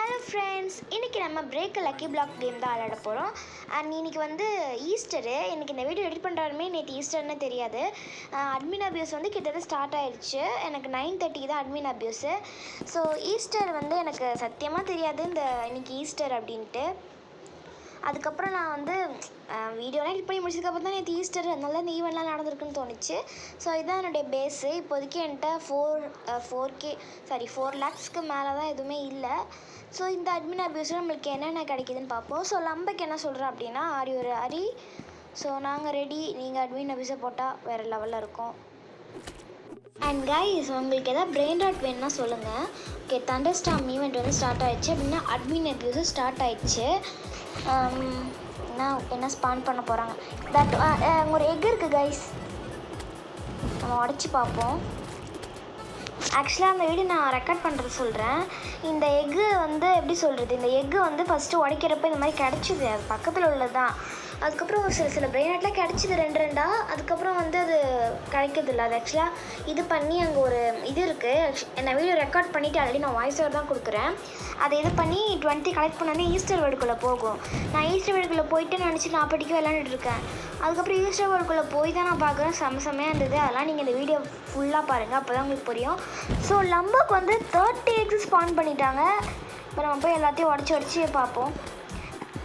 Hello friends, இன்றைக்கி நம்ம break lucky black game தான் விளையாட போகிறோம். அண்ட் இன்றைக்கி வந்து ஈஸ்டரு. எனக்கு இந்த வீடியோ எடிட் பண்ணுறாருமே நேற்று ஈஸ்டர்னு தெரியாது. அட்மின் அபியூஸ் வந்து கிட்டத்தட்ட ஸ்டார்ட் ஆகிடுச்சு. எனக்கு 9:30 தான் அட்மின் அபியூஸு. ஸோ ஈஸ்டர் வந்து எனக்கு சத்தியமாக தெரியாது இன்றைக்கி ஈஸ்டர் அப்படின்ட்டு. அதுக்கப்புறம் நான் வந்து வீடியோலாம் எடிட் பண்ணி முடிச்சதுக்கப்புறம் தான் நேற்று ஈஸ்டர், அதனால இந்த ஈவெண்ட்லாம் நடந்திருக்குன்னு தோணுச்சு. ஸோ இதுதான் என்னுடைய பேஸு. இப்போதைக்கு என்கிட்ட 4 lakhsக்கு மேலே தான் எதுவுமே இல்லை. ஸோ இந்த அட்மின் அபியூஸில் நம்மளுக்கு என்னென்ன கிடைக்குதுன்னு பார்ப்போம். ஸோ லம்பக்கு என்ன சொல்கிறேன் அப்படின்னா, ஆரி ஒரு அரி. ஸோ நாங்கள் ரெடி, நீங்கள் அட்மின் அபியூஸை போட்டால் வேறு லெவலில் இருக்கும். அண்ட் கைஸ், உங்களுக்கு எதாவது பிரெயின் ராட் வேணும்னா சொல்லுங்கள். ஓகே, தண்டர்ஸ்டார்ம் ஈவெண்ட் வந்து ஸ்டார்ட் ஆகிடுச்சு அப்படின்னா அட்மின் அபியூஸும் ஸ்டார்ட் ஆகிடுச்சு. என்ன ஸ்பான் பண்ண போகிறாங்க. ஒரு எக் இருக்குது கைஸ், நம்ம உடச்சி பார்ப்போம். ஆக்சுவலாக அந்த வீடியோ நான் ரெக்கார்ட் பண்ணுறது சொல்கிறேன். இந்த எக்கு வந்து எப்படி சொல்கிறது, இந்த எக்கு வந்து ஃபஸ்ட்டு உடைக்கிறப்ப இந்த மாதிரி கிடச்சிது, அது பக்கத்தில் உள்ளது தான். அதுக்கப்புறம் ஒரு சில பிரெயின் ராட்லாம் கிடச்சிது 2 அதுக்கப்புறம் வந்து அது கிடைக்கிறது இல்லை. அது ஆக்சுவலாக இது பண்ணி அங்கே ஒரு இது இருக்குது. நான் வீடியோ ரெக்கார்ட் பண்ணிவிட்டு ஆல்ரெடி நான் வாய்ஸ் ஓவர் தான் கொடுக்குறேன். அதை இது பண்ணி 20 கலெக்ட் பண்ணாலே ஈஸ்டர் வேர்டுக்குள்ளே போகும். நான் ஈஸ்டர் வேர்டுக்குள்ளே போயிட்டு நினச்சி 40 விளையாண்டுட்டு இருக்கேன். அதுக்கப்புறம் ஈஸ்டர் வேர்டுக்குள்ளே போய் தான் நான் பார்க்குறேன். செம்மையாக இருந்தது. அதெல்லாம் நீங்கள் இந்த வீடியோ ஃபுல்லாக பாருங்கள், அப்போ தான் உங்களுக்கு புரியும். ஸோ லம்பக்கு வந்து 30 eggs ஸ்பான் பண்ணிட்டாங்க. இப்போ நம்ம போய் எல்லாத்தையும் உடச்சி பார்ப்போம்.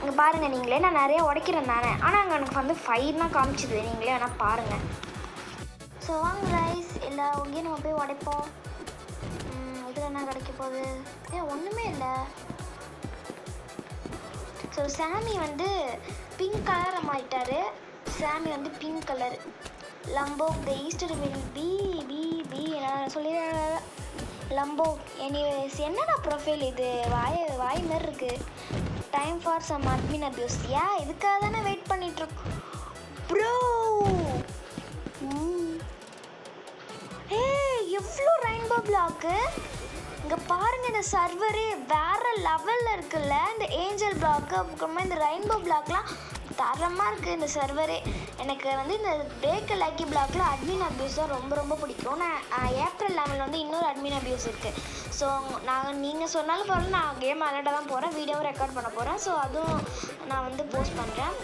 இங்கே பாருங்கள் நீங்களே, நான் நிறைய உடைக்கிறேன் தானே, ஆனால் அங்கே எனக்கு வந்து 5 தான் காமிச்சிது. நீங்களே வேணால் பாருங்கள். ஸோ வாங்க ரைஸ், எல்லா ஒங்கேயும் நம்ம போய் உடைப்போம். இதில் என்ன கிடைக்க போகுது? ஒன்றுமே இல்லை. ஸோ சாமி வந்து பிங்க் கலரை மாறிட்டார். சாமி வந்து pink colour. Lambo the Easter will be நான் சொல்லிடுறேன். லம்போ எனிவேஸ். என்னடா ப்ரொஃபைல் இது, வாய் மாதிரி இருக்குது. Time for some admin abuse. இதுக்காக தானே வெயிட் பண்ணிகிட்ருக்கோம் ப்ரோ. எவ்வளோ ரெயின்போ பிளாக்கு இங்கே பாருங்கள். இந்த சர்வரே வேறு லெவலில் இருக்குல்ல. இந்த ஏஞ்சல் பிளாக்கு, அப்புறமா இந்த ரெயின்போ பிளாக்லாம் தரமாக இருக்குது இந்த சர்வரே. எனக்கு வந்து இந்த பிரேக் லக்கி பிளாக்கில் அட்மின் அபியூஸ் தான் ரொம்ப பிடிக்கும். நான் ஏப்ரல் 11 வந்து இன்னொரு அட்மின் அபியூஸ் இருக்குது. ஸோ நீங்கள் சொன்னாலும் பரவாயில்ல, நான் கேம் விளையாட தான் போகிறேன், வீடியோவும் ரெக்கார்ட் பண்ண போகிறேன். ஸோ அதுவும் நான் வந்து போஸ்ட் பண்ணுறேன்.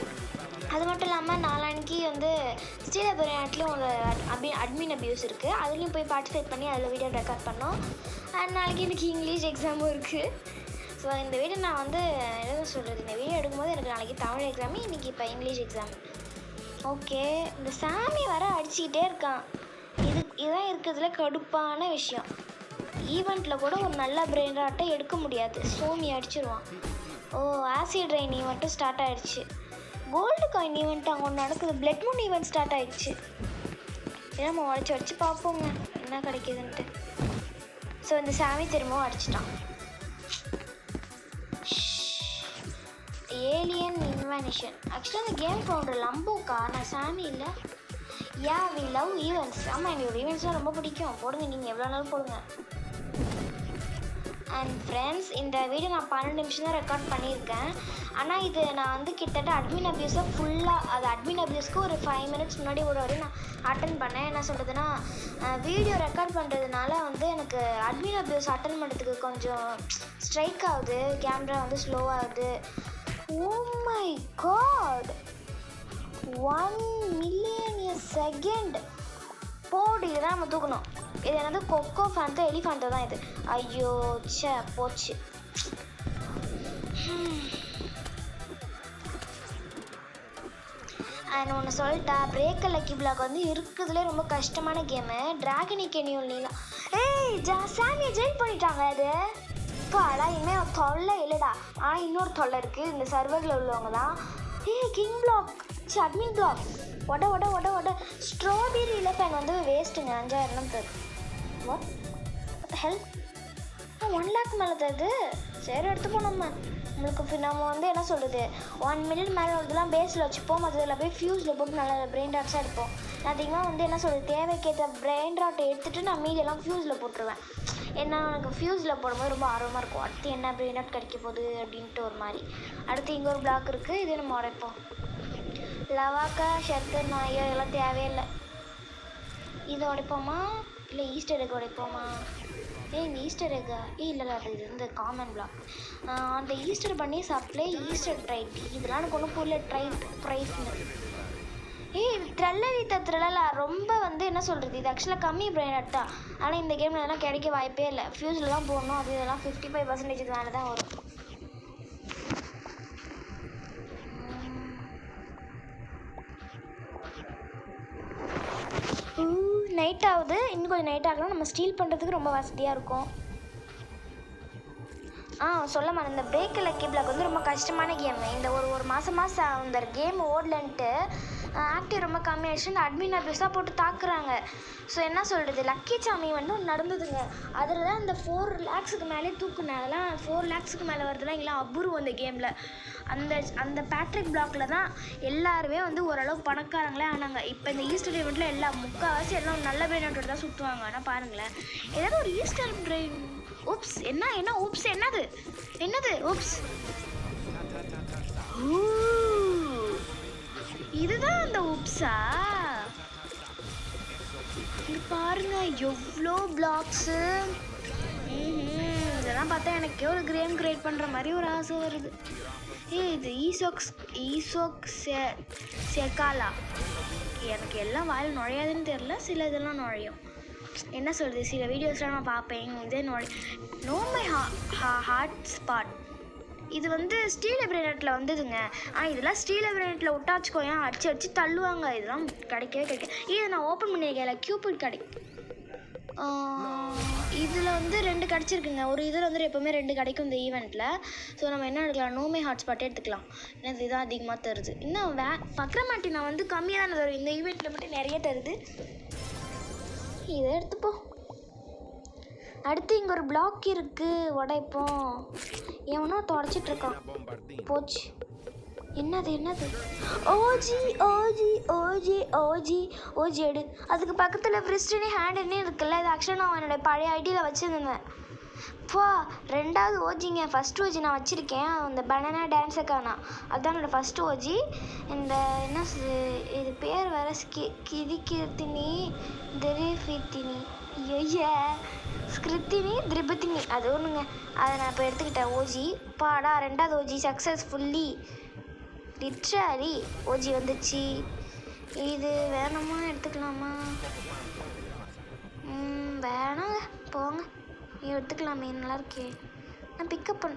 அது மட்டும் இல்லாமல் நாளான்னைக்கு வந்து ஸ்ரீலபுரியாட்லேயும் ஒரு அட்மின் அபியூஸ் இருக்குது. அதுலேயும் போய் பார்ட்டிசிபேட் பண்ணி அதில் வீடியோ ரெக்கார்ட் பண்ணோம். அண்ட் நாளைக்கு எனக்கு இங்கிலீஷ் எக்ஸாமும் இருக்குது. ஸோ இந்த வீடியோ நான் வந்து என்ன சொல்கிறது, இந்த வீடியோ எடுக்கும்போது எனக்கு நாளைக்கு தமிழ் எக்ஸாமு, இன்றைக்கி இப்போ இங்கிலீஷ் எக்ஸாம். ஓகே, இந்த சாமி வர அடிச்சுக்கிட்டே இருக்கான். இதுதான் இருக்கிறதுல கடுப்பான விஷயம். ஈவெண்ட்டில் கூட ஒரு நல்ல பிரெயின் ராட்டை எடுக்க முடியாது, சோமி அடிச்சிடுவான். ஆசிட் ரெயின் ஈவெண்ட்டும் ஸ்டார்ட் ஆகிடுச்சு. கோல்டு காயின் ஈவெண்ட் அங்கே ஒன்று நடக்குது. பிளட் மூன் ஈவெண்ட் ஸ்டார்ட் ஆகிடுச்சு. ஏன்னா நம்ம உடச்சி பார்ப்போங்க என்ன கிடைக்கிதுன்ட்டு. ஸோ இந்த சாமி திரும்பவும் அடிச்சிட்டான். Alien invention. ஆக்சுவலாக இந்த கேம் ஃபவுண்டர் லம்போக்கா, நான் சாமி இல்லை. We love events. ஆமாம், எனக்கு ஒரு ஈவெண்ட்ஸ்லாம் ரொம்ப பிடிக்கும். போடுங்க, நீங்கள் எவ்வளோ நாளும் போடுங்க. அண்ட் ஃப்ரெண்ட்ஸ், இந்த வீடியோ நான் 12 நிமிஷம் தான் ரெக்கார்ட் பண்ணியிருக்கேன். ஆனால் இது நான் வந்து கிட்டத்தட்ட அட்மின் அபியூஸை ஃபுல்லாக, அது அட்மின் அபியூஸ்க்கு ஒரு 5 minutes முன்னாடி ஒரு வரையும் நான் அட்டன் பண்ணேன். என்ன சொல்கிறதுனா, வீடியோ ரெக்கார்ட் பண்ணுறதுனால வந்து எனக்கு அட்மின் அபியூஸ் அட்டன் பண்ணுறதுக்கு கொஞ்சம் ஸ்ட்ரைக் ஆகுது, கேமரா வந்து ஸ்லோவாகுது. Oh my god, 1 million a second போடு. இதுதான் நம்ம தூக்கணும். இது என்னது கொக்கோ ஃபேண்டோ எலிஃபேண்டோ தான் இது. ஐயோ போச்சு. அண்ட் ஒன்று சொல்லிட்டா, பிரேக் லக்கி பிளாக் வந்து இருக்கிறதுலே ரொம்ப கஷ்டமான கேமு. டிராகனி கெனியூல் நீலாம் சாமியை ஜெயில் பண்ணிட்டாங்க. அது அடா, இனிமேல் தொல்லை இல்லைடா. ஆனால் இன்னொரு தொல்லை இருக்குது இந்த சர்வரில் உள்ளவங்க தான். King block, admin block. ஒட ஸ்ட்ராபெரி இலப்பேன் வந்து வேஸ்ட்டுங்க. 5000 தருது. வாட் ஹெல்ப் 1 lakh மேலே தருது. சரி எடுத்துப்போம். நம்ம வந்து என்ன சொல்கிறது, 1 minute மேலே உள்ளதெல்லாம் பேஸில் வச்சுப்போம். அதில் போய் ஃபியூஸில் போட்டு நல்லா பிரெயின் ராட்ஸாக எடுப்போம். நான் அதிகமாக வந்து என்ன சொல்கிறது, தேவைக்கேற்ற பிரெயின் ராட்டை எடுத்துகிட்டு நான் மீதியெல்லாம் ஃபியூஸில் போட்டுருவேன். ஏன்னா எனக்கு ஃபியூஸில் போடும்போது ரொம்ப ஆர்வமாக இருக்கும். அடுத்து என்ன பிரெயின் ராட் கிடைக்க போகுது அப்படின்ட்டு ஒரு மாதிரி. அடுத்து இங்கே ஒரு பிளாக் இருக்குது, இதே நம்ம உடைப்போம். லவாக்கா ஷர்த்து நாயோ இதெல்லாம் தேவையில்லை. இதை உடைப்போமா இல்லை ஈஸ்டருக்கு உடைப்போமா? இந்த ஈஸ்டர் எக்கா இல்லை அது இந்த காமன் பிளாக். அந்த ஈஸ்டர் பண்ணி சப்ளை ஈஸ்டர் ட்ரைட் இதெல்லாம் எனக்கு ஒன்றும் புரியல. ப்ரைட்னு ட்ரெல்லரி தத்துறல ரொம்ப வந்து என்ன சொல்கிறது, இது ஆக்சுவலாக கம்மி பிரைனட் தான். ஆனால் இந்த கேமில் இதெல்லாம் கிடைக்க வாய்ப்பே இல்லை. ஃபியூஸ்லாம் போடணும், அது இதெல்லாம் 55% மேலே தான் வரும். நைட் ஆகுது, இன்னும் கொஞ்சம் நைட் ஆகலாம். நம்ம ஸ்டீல் பண்ணுறதுக்கு ரொம்ப வசதியாக இருக்கும். சொல்ல மாட்டேன், இந்த பிரேக் லக்கி பிளாக் வந்து ரொம்ப கஷ்டமான கேமு. இந்த ஒரு மாதமாக இந்த கேம் ஓடலன்ட்டு ஆக்டிவ் ரொம்ப கம்மியாகிடுச்சு. இந்த அட்மின் அபியூஸாக போட்டு தாக்குறாங்க. ஸோ என்ன சொல்கிறது, லக்கி சாமி வந்து ஒன்று நடந்ததுங்க. அதில் தான் இந்த 4 lakhs மேலே தூக்குனேன். அதெல்லாம் 4 lakhs மேலே வருதுலாம் எங்கெல்லாம் அபூர்வம் அந்த கேமில். அந்த பேட்ரிக் பிளாக்கில் தான் எல்லாருமே வந்து ஓரளவு பணக்காரங்களே ஆனாங்க. இப்போ இந்த ஈஸ்டர் ஈவெண்ட்டில் முக்கால்வாசி எல்லாம் நல்ல பிரெயினோட தான் சுற்றுவாங்க. ஆனால் பாருங்களேன், ஏதாவது ஒரு ஈஸ்டர் பிரெயின் ஊப்ஸ் என்ன ஊப்ஸ் என்னது ஊப்ஸ், இதுதான் அந்த ஊப்ஸா? இது பாருங்க எவ்வளோ பிளாக்ஸு. இதெல்லாம் பார்த்தா எனக்கே ஒரு கேம் கிரியேட் பண்ணுற மாதிரி ஒரு ஆசை வருது. இது ஈசோக் செகாலா. எனக்கு எல்லாம் வாயில் நுழையாதுன்னு தெரில, சில இதெல்லாம் நுழையும். என்ன சொல்கிறது, சில வீடியோஸ்லாம் நான் பார்ப்பேன். இதே நோ மை ஹாட் ஸ்பாட். இது வந்து ஸ்டீல் பிரெயினட்டில் வந்ததுங்க. இதெல்லாம் ஸ்டீல் பிரெயினட்டில் விட்டாச்சுக்கோ, ஏன் அடிச்சு தள்ளுவாங்க. இதெல்லாம் கிடைக்கவே இதை நான் ஓப்பன் பண்ணியிருக்கேன். கியூபிட் கிடைக்கும். இதில் வந்து 2 கிடச்சிருக்குங்க. ஒரு இதில் வந்து எப்போவுமே 2 கிடைக்கும் இந்த ஈவெண்ட்டில். ஸோ நம்ம என்ன எடுக்கலாம், நோமே ஹாட்ஸ்பாட்டே எடுத்துக்கலாம். ஏன்னா இதுதான் அதிகமாக தருது. இன்னும் பக்கர மாட்டி நான் வந்து கம்மியாக தானே தரும், இந்த ஈவெண்ட்டில் மட்டும் நிறைய தருது. இதை எடுத்துப்போம். அடுத்து இங்கே ஒரு பிளாக் இருக்குது, உடைப்போம். எவனோ தொடச்சிட்ருக்கான், போச்சு. என்னது ஓஜி எடு. அதுக்கு பக்கத்தில் பிரிஸ்டினி ஹேண்டுன்னு இருக்குல்ல, இது ஆக்சுவலாக நான் என்னோடய பழைய ஐடியில் வச்சுருந்தேன். 2வது ஓஜிங்க. ஃபஸ்ட் ஓஜி நான் வச்சுருக்கேன், அந்த பனானா டான்ஸுக்கானா. அதுதான் என்னோடய ஃபஸ்ட் ஓஜி. இந்த என்ன இது பேர் வேறு கிரிக்கிர்த்தினி திரிஃபித்தினி ஸ்கிருத்தினி திரிபத்தினி அது ஒன்றுங்க. அதை நான் இப்போ எடுத்துக்கிட்டேன் ஓஜி. 2வது ஓஜி சக்ஸஸ்ஃபுல்லி லிட்ரரி ஓஜி வந்துச்சு. இது வேணாமா, எடுத்துக்கலாமா? வேணாங்க, போங்க. எடுத்துக்கலாமே, நல்லா இருக்கே. நான் பிக்கப் பண்ண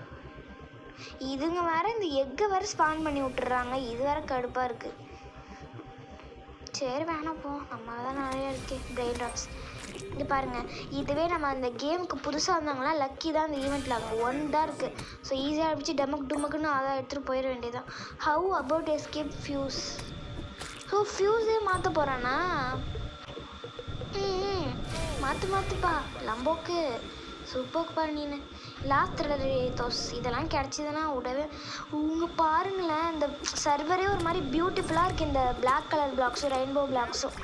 இதுங்க வேறு இந்த எக்கை வேறு ஸ்பான் பண்ணி விட்டுறாங்க. இது வேறு கடுப்பாக இருக்குது. சரி வேணாம், போ. நம்ம தான் நிறையா இருக்கே பிரெயின் டாட்ஸ். இது பாருங்கள், இதுவே நம்ம அந்த கேமுக்கு புதுசாக வந்தாங்களா லக்கி தான் இந்த ஈவெண்ட்டில். அங்கே 1 தான் இருக்குது. ஸோ ஈஸியாக அடிச்சு டமுக்குன்னு அதை எடுத்துகிட்டு போயிட வேண்டியதான். How about escape fuse? ஃபியூஸே மாற்ற போகிறானா? மாற்றுப்பா லம்போக்கு சூப்பர் பண்ணின்னு. லாஸ்ட் தோஸ் இதெல்லாம் கிடச்சிதுன்னா விடவே. பாருங்களேன், இந்த சர்வரே ஒரு மாதிரி பியூட்டிஃபுல்லாக இருக்குது. இந்த பிளாக் கலர் பிளாக்ஸும் ரெயின்போ பிளாக்ஸும்.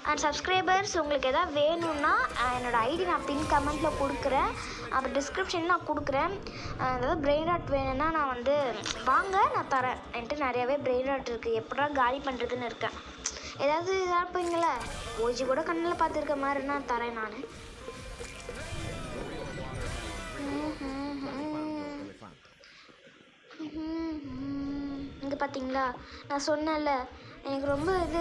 அண்ட் சப்ஸ்கிரைபர்ஸ், உங்களுக்கு எதாவது வேணும்னா என்னோடய ஐடி நான் பின் கமெண்ட்டில் கொடுக்குறேன், அப்புறம் டிஸ்கிரிப்ஷன் நான் கொடுக்குறேன். ஏதாவது பிரெயின் ராட் வேணும்னா நான் வந்து வாங்க, நான் தரேன். என்கிட்ட நிறையாவே பிரெயின் ராட் இருக்குது, எப்படா காலி பண்ணுறதுன்னு இருக்கேன். ஏதாவது இதாக இருப்பீங்களே, ஓஜி கூட கண்ணில் பார்த்துருக்க மாதிரினா தரேன் நான். இங்கே பார்த்தீங்களா, நான் சொன்னேன்ல எனக்கு ரொம்ப இது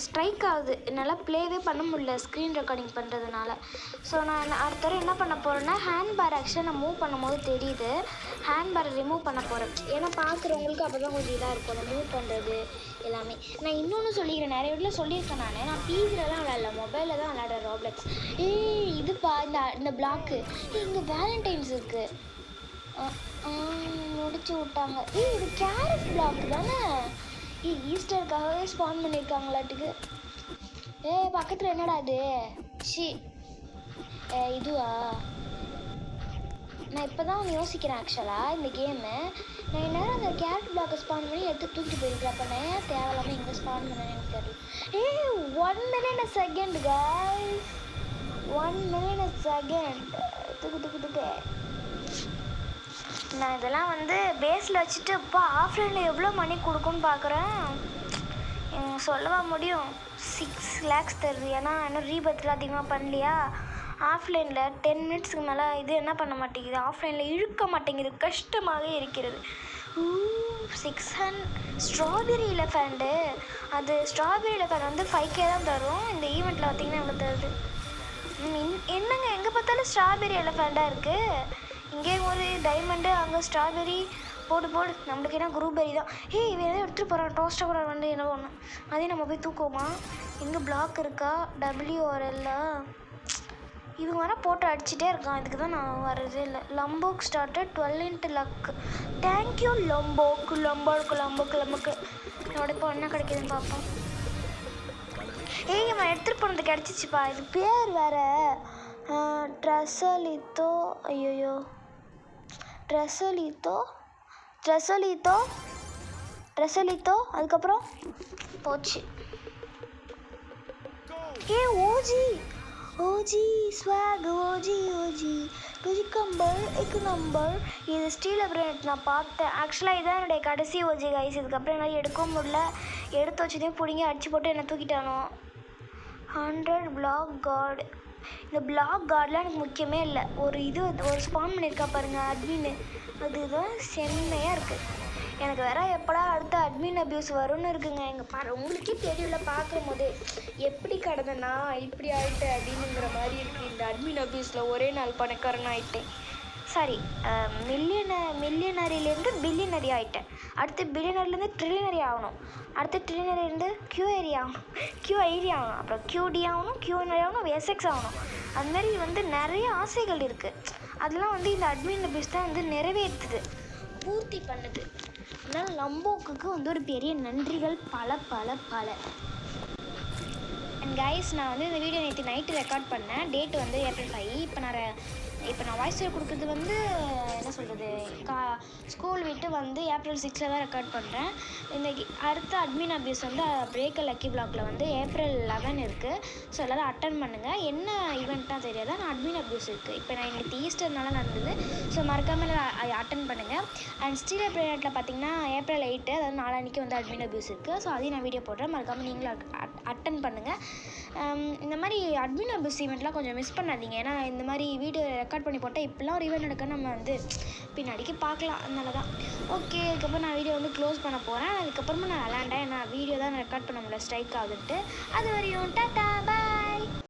ஸ்ட்ரைக் ஆகுது. என்னால் ப்ளேவே பண்ண முடியல ஸ்க்ரீன் ரெக்கார்டிங் பண்ணுறதுனால. ஸோ நான் அடுத்த தடவை என்ன பண்ண போகிறேன்னா, ஹேண்ட் பார் ஆக்சுவலாக நான் மூவ் பண்ணும் போது தெரியுது, ஹேண்ட் பாரை ரிமூவ் பண்ண போகிறேன். ஏன்னா பார்க்குறவங்களுக்கு அப்போ தான் கொஞ்சம் இதாக இருக்கும் அந்த மூவ் பண்ணுறது எல்லாமே. நான் இன்னொன்று சொல்லிக்கிறேன், நிறைய வீட்டில் சொல்லியிருக்கேன். நான் டிவியில் தான் விளையாடல, மொபைலில் தான் விளையாடுறேன் ராப்ளெக்ஸ். இதுப்பா இந்த பிளாக்கு இங்கே வேலண்டைன்ஸ் இருக்குது, முடிச்சு விட்டாங்க. இது கேரட் பிளாக் தானே? ஈஸ்டருக்காகவே ஸ்பான் பண்ணியிருக்காங்களாட்டுக்கு. பக்கத்தில் என்னடா இது? இதுவா? நான் இப்போ தான் யோசிக்கிறேன் ஆக்சுவலாக இந்த கேமு. நான் இந்நேரம் அந்த கேரட் பிளாக்கை ஸ்பான் பண்ணி எடுத்து தூக்கிட்டு போயிருக்கேன். அப்போ நான் ஏன் தேவையில்லாமல் எங்கே ஸ்பான் பண்ணேன்னு எனக்கு தெரியல. 1 minute a second guys, 1 minute a second. துக்கு நான் இதெல்லாம் வந்து பேஸில் வச்சுட்டு இப்போ ஆஃப்லைனில் எவ்வளோ மணி கொடுக்குன்னு பார்க்குறேன். சொல்லவா முடியும்? 6 lakhs தருது. ஏன்னா இன்னும் ரீபத்தில் அதிகமாக பண்ணலையா, ஆஃப்லைனில் 10 மினிட்ஸ்க்கு மேலே இது என்ன பண்ண மாட்டேங்குது, ஆஃப்லைனில் இழுக்க மாட்டேங்குது, கஷ்டமாக இருக்கிறது. 600 ஸ்ட்ராபெரி எலஃபேண்டு. அது ஸ்ட்ராபெரி எலஃபேண்ட் வந்து 5K தான் தரும். இந்த ஈவெண்ட்டில் பார்த்திங்கன்னா எவ்வளோ தருது. என்னங்க எங்கே பார்த்தாலும் ஸ்ட்ராபெரி எலஃபேண்டாக இருக்குது. இங்கே ஒரு டைமண்டு, அங்கே ஸ்ட்ராபெரி. போடு நம்மளுக்கு என்ன குரூபெரி தான். இவன் எதாவது எடுத்துகிட்டு போகிறான், டோஸ்ட்டாக கூட வந்து என்ன ஒன்று. அதே நம்ம போய் தூக்குவோமா? எங்கே பிளாக் இருக்கா? WRL. இவங்க வேணால் போட்டு அடிச்சுட்டே இருக்கான். இதுக்கு தான் நான் வர்றதே இல்லை. லம்போக் ஸ்டார்டட் 12 into லக். தேங்க்யூ லம்போக்கு. என்னோட இப்போ என்ன கிடைக்கிதுன்னு பார்ப்போம். இவன் எடுத்துகிட்டு போனது கிடச்சிச்சிப்பா. இது பேர் வேறு ட்ரெசலித்தோ. ஐயோ ட்ரெசலித்தோ. அதுக்கப்புறம் போச்சு. OG swag. ஓஜி குஜிக்கம்பர் எக்கு நம்பர். இது ஸ்டீல் அப்ரேட் நான் பார்த்தேன். ஆக்சுவலாக இதான் என்னுடைய கடைசி ஓஜி கைஸ். இதுக்கப்புறம் என்னால் எடுக்கவும் முடியல. எடுத்து வச்சதையும் பிடிங்கி அடிச்சு போட்டு என்னை தூக்கிட்டானோ. 100 பிளாக் கார்டு. இந்த பிளாக் கார்டெலாம் எனக்கு முக்கியமே இல்லை. ஒரு ஸ்பான் பண்ணியிருக்கா பாருங்கள் அட்மின்னு. அதுதான் செம்மையாக இருக்குது. எனக்கு வேற எப்படா அடுத்த அட்மின் அப்யூஸ் வரும்னு இருக்குங்க. எங்கள் உங்களுக்கே தெரியல பார்க்கும் போது எப்படி கடந்தேன்னா இப்படி ஆகிட்டேன் அப்படின்னுங்கிற மாதிரி இருக்குது. இந்த அட்மின் அப்யூஸில் ஒரே நாள் பணக்காரன் ஆகிட்டேன். சாரி, மில்லியனரிலேருந்து பில்லியனரி ஆகிட்டேன். அடுத்து பில்லியனரிலேருந்து ட்ரில்லியனரி ஆகணும். அடுத்து ட்ரில்லியனரிலேருந்து QI ஆகணும். அப்புறம் QD ஆகணும், QNR ஆகணும், SX ஆகணும். அதுமாதிரி வந்து நிறைய ஆசைகள் இருக்குது. அதெல்லாம் வந்து இந்த அட்மின் அப்யூஸ் தான் வந்து நிறைவேற்றுது, பூர்த்தி பண்ணுது. அதனால் லம்போக்கு வந்து ஒரு பெரிய நன்றிகள் பல. அண்ட் கைஸ், நான் வந்து இந்த வீடியோ நேற்று நைட்டு ரெக்கார்ட் பண்ணேன். டேட் வந்து April 5. இப்போ நான் வாய்ஸ் கொடுக்குறது வந்து என்ன சொல்கிறது, ஸ்கூல் விட்டு வந்து April 6 தான் ரெக்கார்ட் பண்ணுறேன். இன்றைக்கி அடுத்த அட்மின் அப்யூஸ் வந்து பிரேக்கர் லக்கி பிளாக்ல வந்து April 11 இருக்குது. ஸோ எல்லோரும் அட்டன் பண்ணுங்கள். என்ன ஈவெண்ட்டாக தெரியாதா, நான் அட்மின் அப்யூஸ் இருக்குது. இப்போ நான் இன்னைக்கு ஈஸ்டர்னால நடந்தது. ஸோ மறக்காமல் அட்டன் பண்ணுங்கள். அண்ட் ஸ்டீல் அப்ரேட்டில் பார்த்தீங்கன்னா April 8, அதாவது நாளான்னைக்கு வந்து அட்மின் அப்யூஸ் இருக்குது. ஸோ அதையும் நான் வீடியோ போடுறேன். மறக்காமல் நீங்களும் அட்டன் பண்ணுங்கள். இந்த மாதிரி அட்மின் அப்யூஸ் ஈவெண்ட்லாம் கொஞ்சம் மிஸ் பண்ணாதீங்க. ஏன்னா இந்த மாதிரி வீடியோ ரெக்கார்ட் பண்ணி போட்டால் இப்போலாம் ஒரு ஈவெண்ட் நடக்க நம்ம வந்து பின்னாடிக்கு பார்க்கலாம். அதனால தான். ஓகே, அதுக்கப்புறம் நான் வீடியோ வந்து க்ளோஸ் பண்ண போகிறேன். அதுக்கப்புறமா நான் விளாண்டேன். நான் வீடியோ தான் ரெக்கார்ட் பண்ண முடியல, ஸ்ட்ரைக் ஆகுதுன்ட்டு. அது வரையும் டாட்டா பாய்.